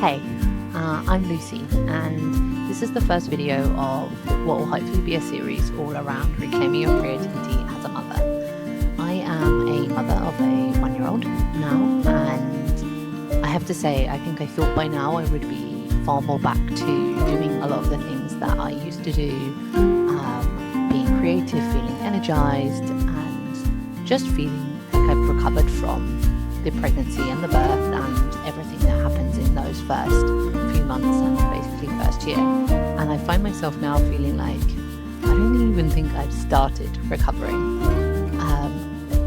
Hey, I'm Lucy, and this is the first video of what will hopefully be a series all around reclaiming your creativity as a mother. I am a mother of a 1-year-old now, and I have to say, I think I thought by now I would be far more back to doing a lot of the things that I used to do, being creative, feeling energized, and just feeling like I've recovered from the pregnancy and the birth and everything that happens in those first few months and basically first year. And I find myself now feeling like I don't even think I've started recovering.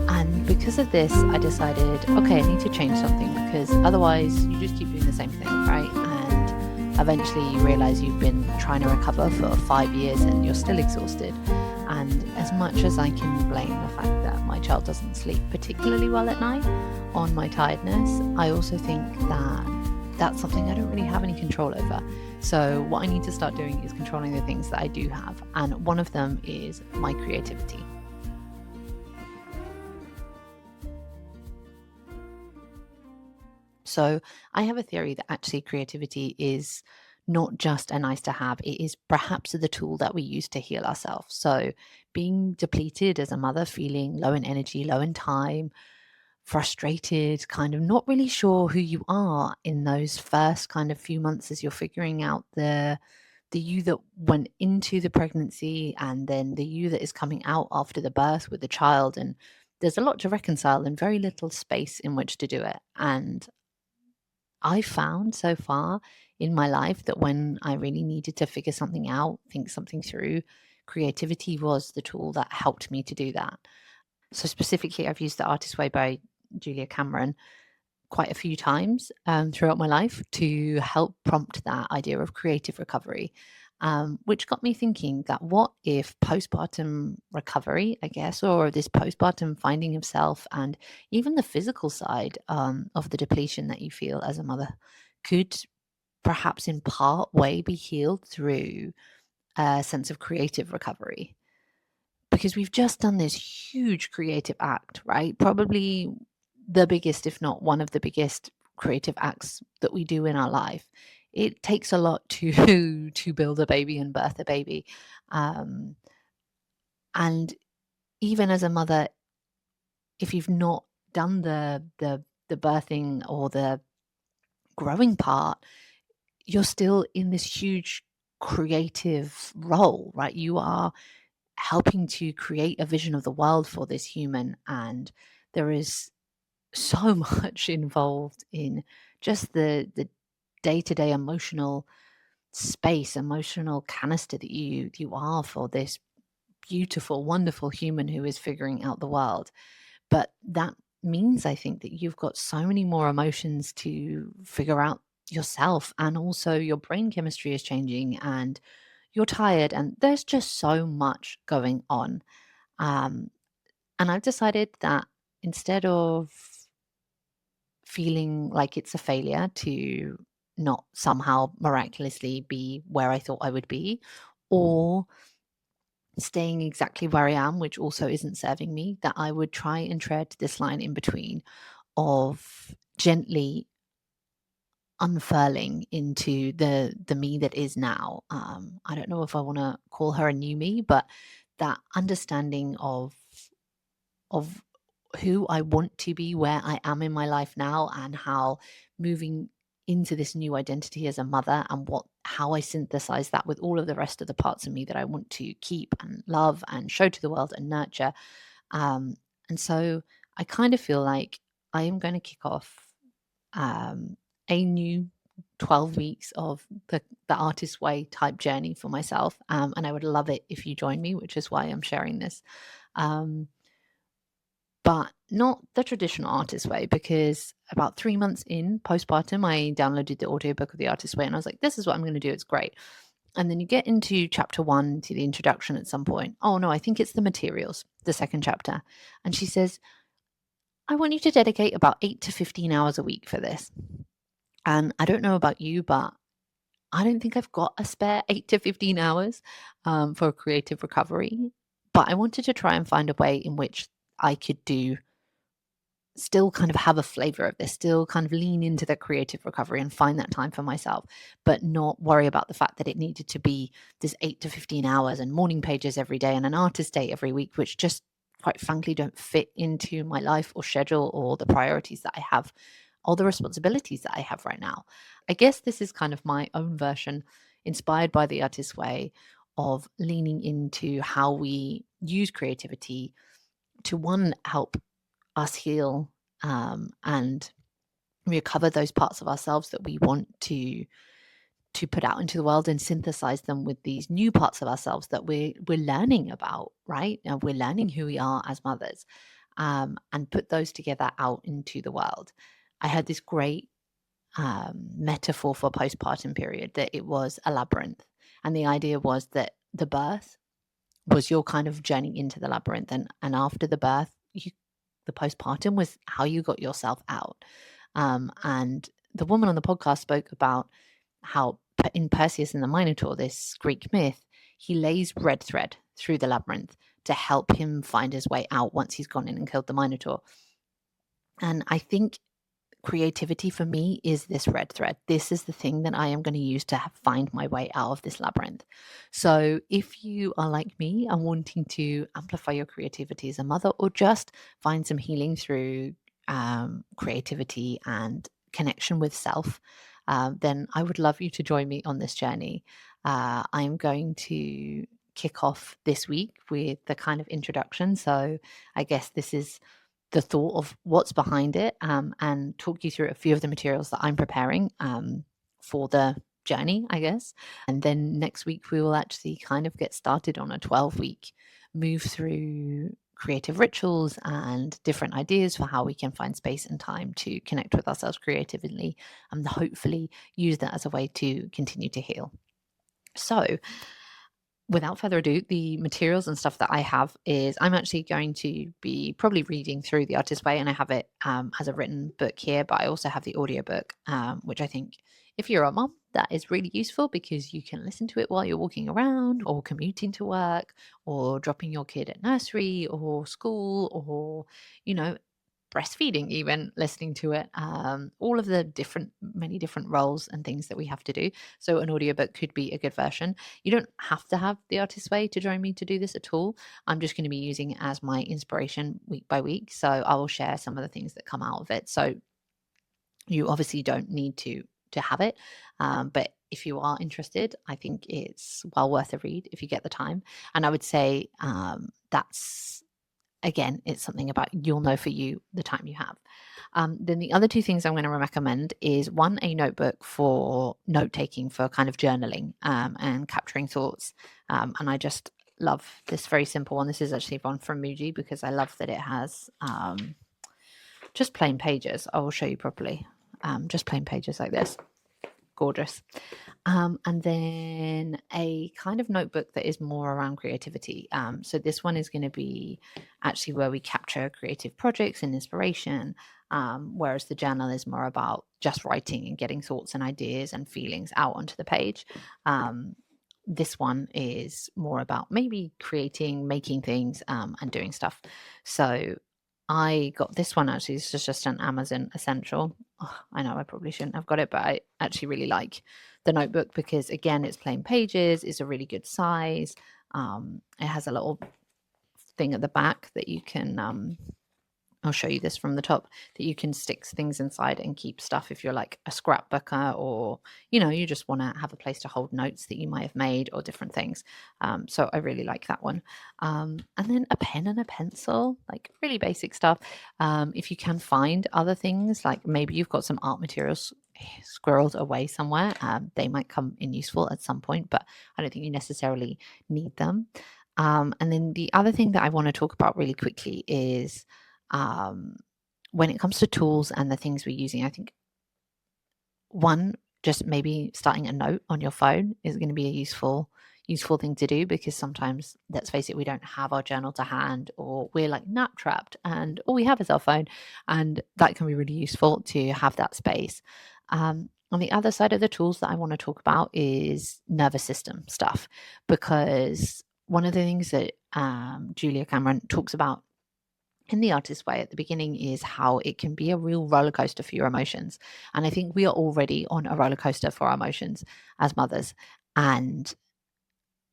And because of this, I decided, okay, I need to change something, because otherwise you just keep doing the same thing, right? And eventually you realize you've been trying to recover for 5 years and you're still exhausted. And as much as I can blame the fact that my child doesn't sleep particularly well at night on my tiredness, I also think that that's something I don't really have any control over. So what I need to start doing is controlling the things that I do have. And one of them is my creativity. So I have a theory that actually creativity is not just a nice to have, it is perhaps the tool that we use to heal ourselves. So being depleted as a mother, feeling low in energy, low in time, frustrated, kind of not really sure who you are in those first kind of few months as you're figuring out the you that went into the pregnancy and then the you that is coming out after the birth with the child. And there's a lot to reconcile and very little space in which to do it. And I found so far in my life that when I really needed to figure something out, think something through, creativity was the tool that helped me to do that. So specifically, I've used The Artist's Way by Julia Cameron quite a few times throughout my life to help prompt that idea of creative recovery, which got me thinking that what if postpartum recovery, I guess, or this postpartum finding of self and even the physical side of the depletion that you feel as a mother could perhaps in part way be healed through a sense of creative recovery? Because we've just done this huge creative act, right? Probably the biggest, if not one of the biggest creative acts that we do in our life. It takes a lot to to build a baby and birth a baby. Um, and even as a mother, if you've not done the birthing or the growing part, you're still in this huge creative role, right? You are helping to create a vision of the world for this human, and there is so much involved in just the day-to-day emotional space, emotional canister that you are for this beautiful, wonderful human who is figuring out the world. But that means, I think, that you've got so many more emotions to figure out yourself, and also your brain chemistry is changing and you're tired, and there's just so much going on. Um, and I've decided that instead of feeling like it's a failure to not somehow miraculously be where I thought I would be, or staying exactly where I am, which also isn't serving me, that I would try and tread this line in between of gently unfurling into the me that is now. I don't know if I want to call her a new me, but that understanding of who I want to be, where I am in my life now, and how moving into this new identity as a mother and how I synthesize that with all of the rest of the parts of me that I want to keep and love and show to the world and nurture. And so I kind of feel like I am going to kick off a new 12 weeks of the artist way type journey for myself. And I would love it if you join me, which is why I'm sharing this. But not the traditional artist way, because about 3 months in postpartum, I downloaded the audiobook of The Artist Way and I was like, this is what I'm going to do. It's great. And then you get into chapter 1 to the introduction at some point. Oh no, I think it's the materials, the second chapter. And she says, I want you to dedicate about 8 to 15 hours a week for this. And I don't know about you, but I don't think I've got a spare 8 to 15 hours for creative recovery. But I wanted to try and find a way in which I could do still kind of have a flavor of this, still kind of lean into the creative recovery and find that time for myself, but not worry about the fact that it needed to be this 8 to 15 hours and morning pages every day and an artist day every week, which just quite frankly don't fit into my life or schedule or the priorities that I have, all the responsibilities that I have right now. I guess this is kind of my own version, inspired by the artist's way, of leaning into how we use creativity to one, help us heal and recover those parts of ourselves that we want to put out into the world and synthesize them with these new parts of ourselves that we're learning about, right? And we're learning who we are as mothers, and put those together out into the world. I had this great metaphor for postpartum period, that it was a labyrinth, and the idea was that the birth was your kind of journey into the labyrinth, and after the birth, the postpartum was how you got yourself out. And the woman on the podcast spoke about how in Perseus and the Minotaur, this Greek myth, he lays red thread through the labyrinth to help him find his way out once he's gone in and killed the Minotaur. And I think creativity for me is this red thread. This is the thing that I am going to use to find my way out of this labyrinth. So if you are like me and wanting to amplify your creativity as a mother, or just find some healing through creativity and connection with self, then I would love you to join me on this journey. I'm going to kick off this week with the kind of introduction. So I guess this is the thought of what's behind it, and talk you through a few of the materials that I'm preparing for the journey, I guess. And then next week, we will actually kind of get started on a 12-week move through creative rituals and different ideas for how we can find space and time to connect with ourselves creatively, and hopefully use that as a way to continue to heal. So without further ado, the materials and stuff that I have is, I'm actually going to be probably reading through The Artist's Way, and I have it as a written book here, but I also have the audiobook, which I think if you're a mom, that is really useful because you can listen to it while you're walking around or commuting to work or dropping your kid at nursery or school, or, you know, breastfeeding, even listening to it, all of the many different roles and things that we have to do. So an audiobook could be a good version. You don't have to have The Artist's Way to join me to do this at all. I'm just going to be using it as my inspiration week by week. So I will share some of the things that come out of it. So you obviously don't need to have it, but if you are interested, I think it's well worth a read if you get the time. And I would say that's, again, it's something about, you'll know for you the time you have. Then the other two things I'm going to recommend is, one, a notebook for note taking, for kind of journaling and capturing thoughts. And I just love this very simple one. This is actually one from Muji because I love that it has just plain pages. I will show you properly. Just plain pages like this. Gorgeous. And then a kind of notebook that is more around creativity. So this one is going to be actually where we capture creative projects and inspiration, whereas the journal is more about just writing and getting thoughts and ideas and feelings out onto the page. This one is more about maybe creating, making things, and doing stuff. So I got this one, actually. This is just an Amazon essential. Oh, I know I probably shouldn't have got it, but I actually really like the notebook because, again, it's plain pages, it's a really good size. It has a little thing at the back that you can I'll show you this from the top, that you can stick things inside and keep stuff if you're like a scrapbooker, or, you know, you just want to have a place to hold notes that you might have made or different things. So I really like that one. And then a pen and a pencil, like really basic stuff. If you can find other things, like maybe you've got some art materials squirreled away somewhere, they might come in useful at some point, but I don't think you necessarily need them. And then the other thing that I want to talk about really quickly is, when it comes to tools and the things we're using, I think, one, just maybe starting a note on your phone is going to be a useful thing to do, because sometimes, let's face it, we don't have our journal to hand, or we're like nap trapped and all we have is our phone, and that can be really useful to have that space. On the other side of the tools that I want to talk about is nervous system stuff, because one of the things that Julia Cameron talks about in the artist way at the beginning is how it can be a real roller coaster for your emotions. And I think we are already on a roller coaster for our emotions as mothers. And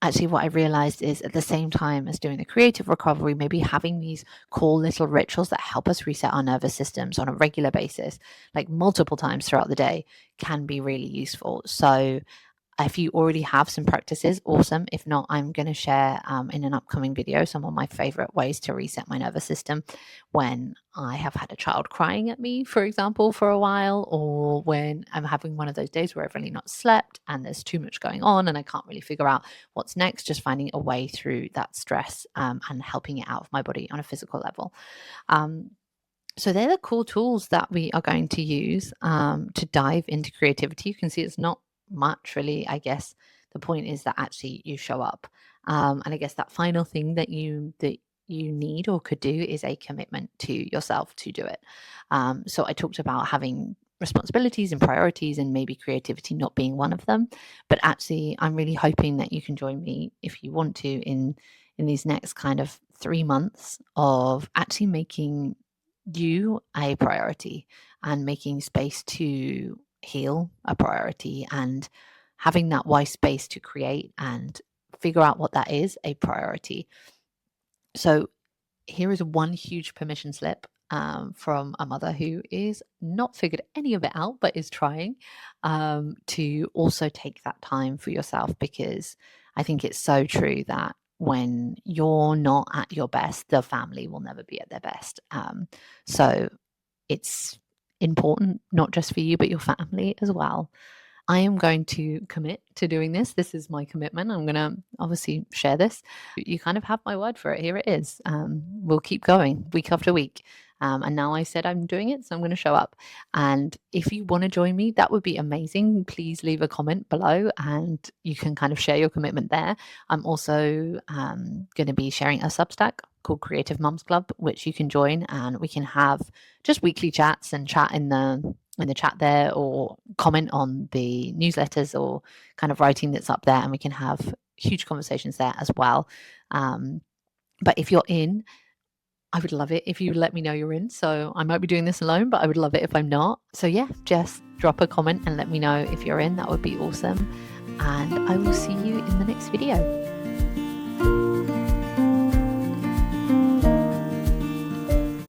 actually, what I realized is at the same time as doing the creative recovery, maybe having these cool little rituals that help us reset our nervous systems on a regular basis, like multiple times throughout the day, can be really useful. So if you already have some practices, awesome. If not, I'm going to share in an upcoming video some of my favorite ways to reset my nervous system when I have had a child crying at me, for example, for a while, or when I'm having one of those days where I've really not slept and there's too much going on and I can't really figure out what's next, just finding a way through that stress and helping it out of my body on a physical level. So they're the cool tools that we are going to use to dive into creativity. You can see it's not much really. I guess the point is that actually you show up, and I guess that final thing that you need or could do is a commitment to yourself to do it. So I talked about having responsibilities and priorities, and maybe creativity not being one of them. But actually, I'm really hoping that you can join me if you want to in these next kind of 3 months of actually making you a priority and making space to heal a priority and having that wise space to create and figure out what that is a priority. So here is one huge permission slip from a mother who is not figured any of it out but is trying to also take that time for yourself, because I think it's so true that when you're not at your best, the family will never be at their best. So it's important not just for you but your family as well. I am going to commit to doing this. This is my commitment. I'm going to obviously share this. You kind of have my word for it. Here it is. We'll keep going week after week. And now I said I'm doing it, so I'm going to show up. And if you want to join me, that would be amazing. Please leave a comment below and you can kind of share your commitment there. I'm also going to be sharing a Substack called Creative Mums Club, which you can join, and we can have just weekly chats and chat in the chat there, or comment on the newsletters or kind of writing that's up there, and we can have huge conversations there as well. But if you're in, I would love it if you let me know you're in. So I might be doing this alone, but I would love it if I'm not. So yeah, just drop a comment and let me know if you're in. That would be awesome. And I will see you in the next video.